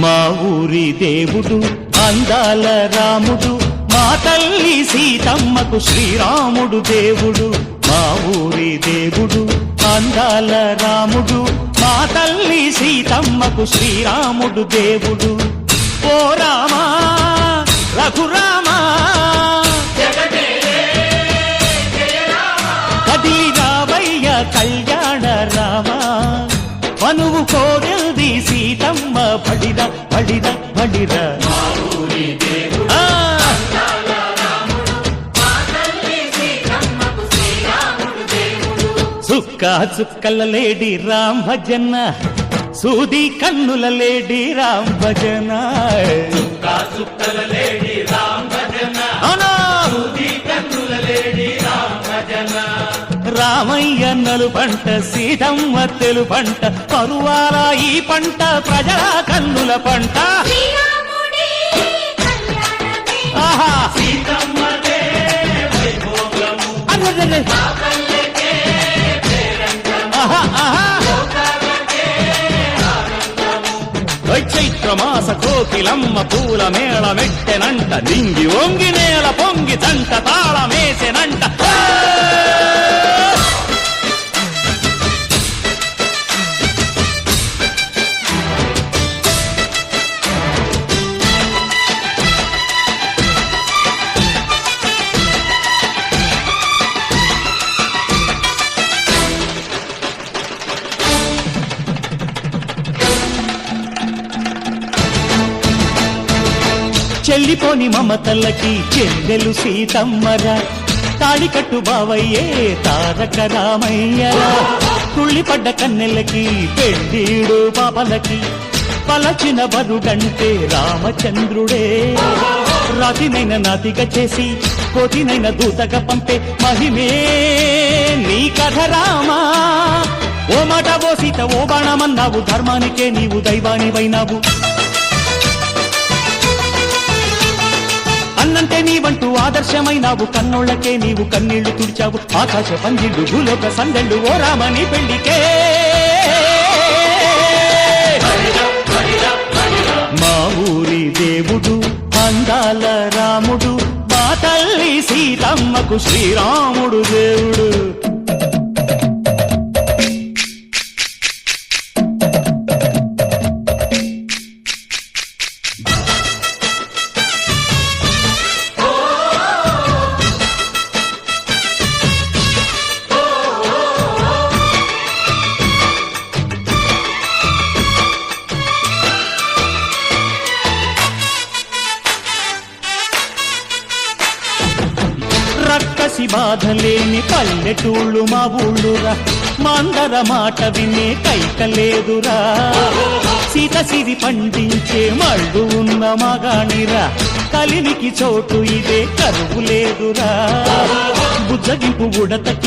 మా ఊరి దేవుడు అందాల రాముడు, మా తల్లి సీతమ్మకు శ్రీరాముడు దేవుడు. మా ఊరి దేవుడు అందాల రాముడు, మా తల్లి సీతమ్మకు శ్రీరాముడు దేవుడు. ఓ రామా రఘురామా కదిలి రావయ్య కళ్యాణ రామా, మనువు కోరింది సీతమ్మ బడిర బడిర బడిర. చుక్క చుక్కల లేడి రామ్ భజన, సూది కన్నుల లేడి రామ్ భజన. చుక్కల లేడి రామ్ భజన, సూది కన్నుల లేడి రామ్ భజన. రామయ్య నలు పంట సీతమ్మ తెలు పంట, పరువాల ఈ పంట ప్రజల కన్నుల పంట. ఆహా సీతమ్మదే వైభోగము, అర్రర్రర్ర. పల్లెకే పేరంగము, ఆహా ఆహా లోకాలకే ఆనందము. చైత్రమాస కోకిలమ్మ పూల మేళ మెట్టెనంట, నింగి వంగి నేల పొంగి తంట తాళమేసెనంట. చెల్లిపోని మమతలకి చెల్లెలు సీతమ్మరా, తాళికట్టు బావయ్యే తారక రామయ్యరా. తుళ్ళిపడ్డ కన్నెలకి పెళ్ళీడు పాపలకి, పలచిన బరుడంటే రామచంద్రుడే. రాతినైన నాతిగా చేసి కోతినైన దూతగా పంపే మహిమే నీ కథ రామా. ఓ మాట ఓ సీత ఓ బాణమన్నావు, ధర్మానికే నీవు దైవానివైనావు. అన్నంటే నీవంటూ ఆదర్శమైనావు, కన్నోళ్లకే నీవు కన్నీళ్లు తుడిచావు. ఆకాశ పందిళ్ళు భూలోక సందళ్ళు ఓ రామని పెళ్లికే. మా ఊరి దేవుడు అందాల రాముడు, మా తల్లి సీతమ్మకు శ్రీరాముడు దేవుడు. రక్కసి బాధలేని పల్లెటూళ్ళు మా ఊళ్ళురా, మందర మాట వినే కైకలేదురా. సీత సిరి పండించే మళ్ళు ఉన్న మగాణిరా, కలినికి చోటు ఇదే కరువు లేదురా. బుజ్జగింపు ఉడతకి